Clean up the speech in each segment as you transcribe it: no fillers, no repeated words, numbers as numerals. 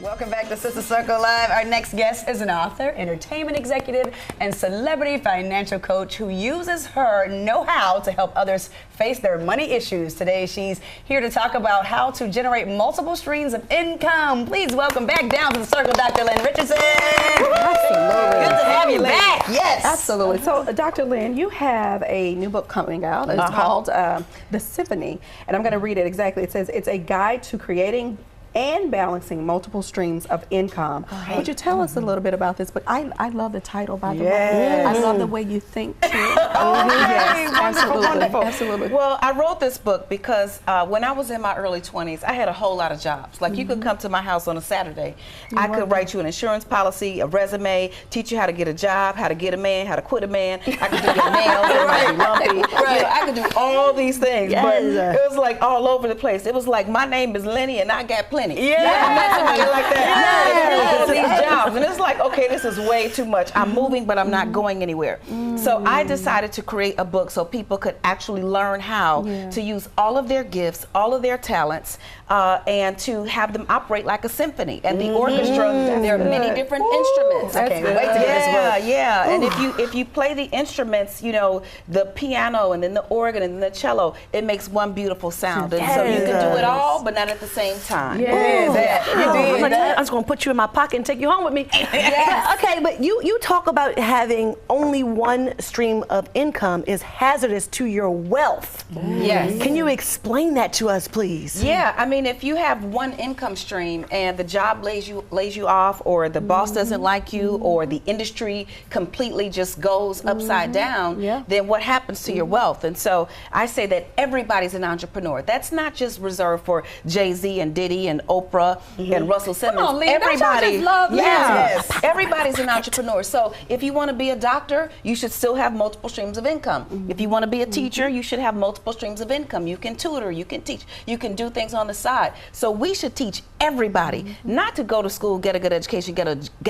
Welcome back to Sister Circle Live. Our next guest is an author, entertainment executive, and celebrity financial coach who uses her know-how to help others face their money issues. Today, she's here to talk about how to generate multiple streams of income. Please welcome back down to the circle, Dr. Lynn Richardson. Absolutely. Good to have you back. Yes. Absolutely. So, Dr. Lynn, you have a new book coming out. It's called The Symphony, and I'm going to read it exactly. It says, it's a guide to creating and balancing multiple streams of income. Would you tell us a little bit about this? But I love the title, by the way. I love the way you think, too. Yes, absolutely. Wonderful. Absolutely. Well, I wrote this book because when I was in my early 20s, I had a whole lot of jobs. Like, you could come to my house on a Saturday. I could write you an insurance policy, a resume, teach you how to get a job, how to get a man, how to quit a man. I could do your nails, they might be lumpy. You know, I could do all these things, but it was like all over the place. It was like, my name is Lenny and I got plenty. Yeah. I met somebody like that. All these jobs, and it's like, okay, this is way too much. I'm moving, but I'm not going anywhere. So I decided to create a book so people could actually learn how to use all of their gifts, all of their talents, and to have them operate like a symphony. And the orchestra, there are many different instruments. Okay, wait to get this book. Yeah. And if you play the instruments, you know, the piano and then the organ and then the cello, it makes one beautiful sound. And so you can do it all, but not at the same time. I'm just going to put you in my pocket and take you home with me. Okay, but you talk about having only one stream of income is hazardous to your wealth. Yes. Can you explain that to us, please? Yeah, I mean, if you have one income stream and the job lays you off, or the boss doesn't like you, or the industry completely just goes upside down, then what happens to your wealth? And so I say that everybody's an entrepreneur. That's not just reserved for Jay-Z and Diddy and Oprah and Russell Simmons. Come on, Lynn, everybody, yes. Everybody's an entrepreneur. So if you want to be a doctor, you should still have multiple streams of income. If you want to be a teacher, you should have multiple streams of income. You can tutor, you can teach, you can do things on the side. So we should teach everybody not to go to school, get a good education, get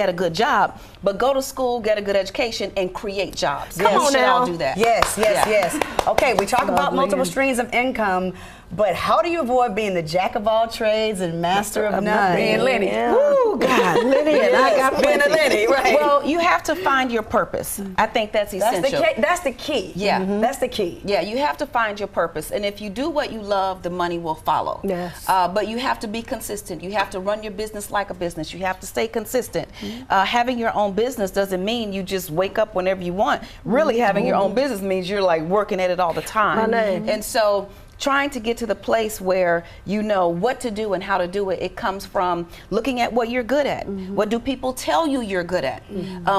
a good job, but go to school, get a good education, and create jobs. Come on now. We should now. all do that. Yes. Okay, we talk about multiple streams of income, but how do you avoid being the jack of all trades and master of none? Being Lenny. Ooh, God, Lenny, and I got being a Lenny, right? Well, you have to find your purpose. I think that's essential. That's the key. Yeah. That's the key. Yeah, you have to find your purpose. And if you do what you love, the money will follow. Yes. But you have to be consistent. You have to run your business like a business. You have to stay consistent. Having your own business doesn't mean you just wake up whenever you want. Really, having your own business means you're like working at it all the time. And so trying to get to the place where you know what to do and how to do it, it comes from looking at what you're good at. What do people tell you you're good at?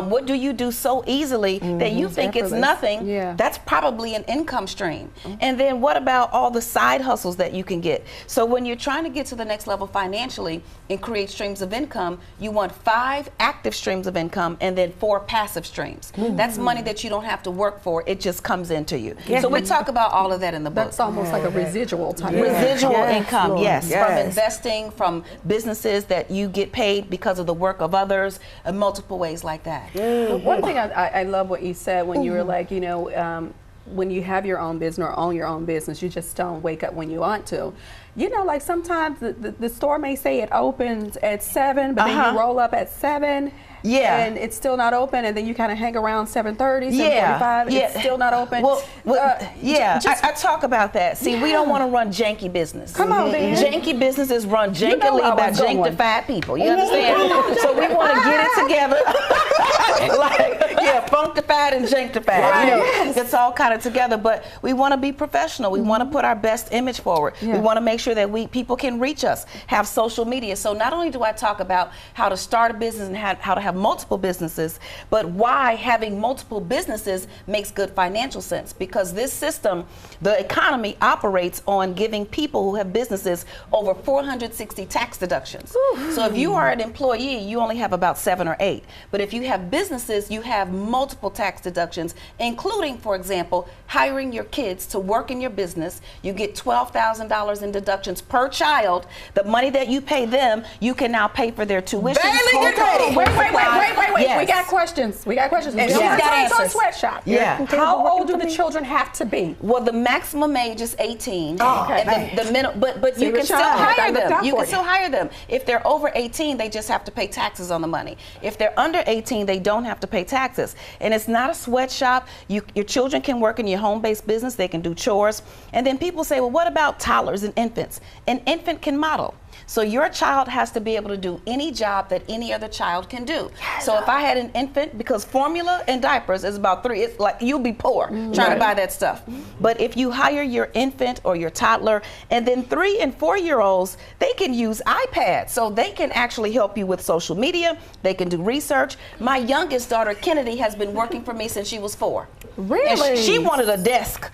What do you do so easily that you think it's nothing? That's probably an income stream. And then what about all the side hustles that you can get? So when you're trying to get to the next level financially and create streams of income, you want 5 active streams of income and then 4 passive streams. That's money that you don't have to work for, it just comes into you. So we talk about all of that in the book. That's almost like a residual type. Residual income, from investing, from businesses that you get paid because of the work of others, in multiple ways like that. One thing I love what you said when you were like, you know, when you have your own business or own your own business, you just don't wake up when you want to. You know, like sometimes the store may say it opens at 7, but then you roll up at 7. And it's still not open, and then you kind of hang around 7:30, 7:45, it's still not open. I talk about that. See, we don't want to run janky business. Come on, man. Janky businesses run jankily by janktified people. You understand? So we want to get it together. Funkified and janktified. You know, it's all kind of together, but we want to be professional. We want to put our best image forward. We want to make sure that people can reach us, have social media. So not only do I talk about how to start a business and how to have multiple businesses, but why having multiple businesses makes good financial sense. Because this system, the economy operates on giving people who have businesses over 460 tax deductions. So if you are an employee, you only have about 7 or 8. But if you have businesses, you have multiple tax deductions, including, for example, hiring your kids to work in your business. You get $12,000 in deductions deductions per child. The money that you pay them, you can now pay for their tuition. Bailey, get ready. Wait. Yes. We got questions. And she's got answers. Sweatshop. Yeah. How old do the children have to be? Well, the maximum age is 18. Okay. And the minimum, but So you you're can still trying. hire I looked them. out You for can you. still hire them. If they're over 18, they just have to pay taxes on the money. If they're under 18, they don't have to pay taxes. And it's not a sweatshop. Your children can work in your home-based business. They can do chores. And then people say, well, what about toddlers and infants? An infant can model. So your child has to be able to do any job that any other child can do. So if I had an infant, because formula and diapers is about $3, it's like you'll be poor trying to buy that stuff. But if you hire your infant or your toddler, and then 3 and 4-year-olds, they can use iPads. So they can actually help you with social media. They can do research. My youngest daughter, Kennedy, has been working for me since she was 4. Really? And she wanted a desk.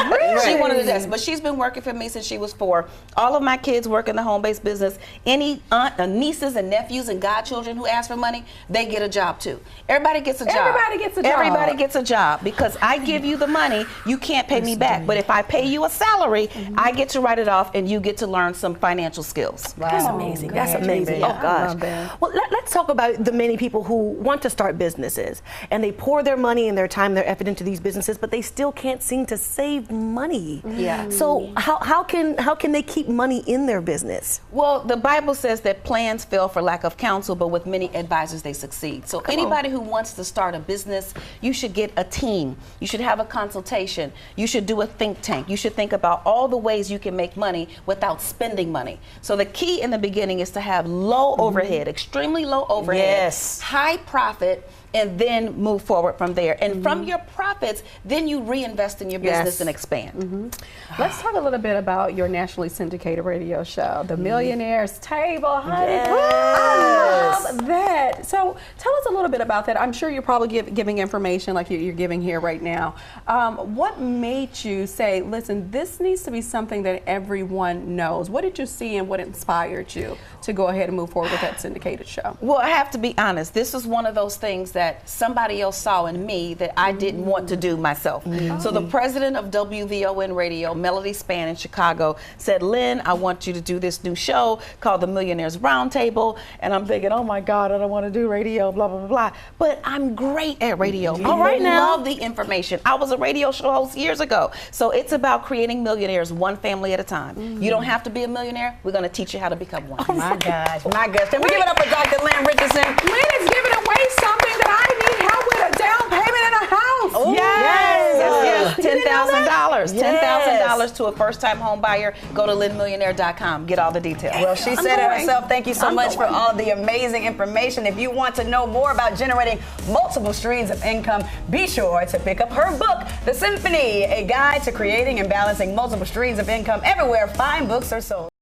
Really? She wanted a desk, but she's been working for me since she was 4. All of my kids work in the home-based business. Any nieces and nephews and godchildren who ask for money, they get a job too. Everybody gets a job. Everybody gets a job. Everybody gets a job because I give you the money, you can't pay me back. But if I pay you a salary, I get to write it off and you get to learn some financial skills. Wow. That's amazing. That's amazing. Yeah. Oh gosh. Well, let's talk about the many people who want to start businesses and they pour their money and their time, their effort into these businesses, but they still can't seem to save money. Yeah. So how can they keep money in their business? Well, the Bible says that plans fail for lack of counsel, but with many advisors they succeed. So anybody who wants to start a business, you should get a team. You should have a consultation. You should do a think tank. You should think about all the ways you can make money without spending money. So the key in the beginning is to have low overhead, extremely low overhead, high profit, and then move forward from there. And from your profits, then you reinvest in your business and expand. Let's talk a little bit about your nationally syndicated radio show, The Millionaire's Table. Honey. I love that. So tell us a little bit about that. I'm sure you're probably giving information like you're giving here right now. What made you say, listen, this needs to be something that everyone knows? What did you see and what inspired you to go ahead and move forward with that syndicated show? Well, I have to be honest. This is one of those things that somebody else saw in me that I didn't want to do myself. So the president of WVON Radio, Melody Span in Chicago, said, Lynn, I want you to do this new show called The Millionaire's Roundtable. And I'm thinking, oh my God, I don't want to do radio, blah, blah, blah, blah. But I'm great at radio. All right now. I love the information. I was a radio show host years ago. So it's about creating millionaires one family at a time. You don't have to be a millionaire. We're going to teach you how to become one. Oh my gosh, my gosh. Can we give it up for Dr. Lynn Richardson? Lynn is giving away something that I need help with, a down payment in a house. Yes. You didn't know that? $10,000 to a first-time home buyer. Go to lynnmillionaire.com. Get all the details. Well, she said it herself. Thank you so much for all the amazing information. If you want to know more about generating multiple streams of income, be sure to pick up her book, The Symphony, a guide to creating and balancing multiple streams of income everywhere fine books are sold.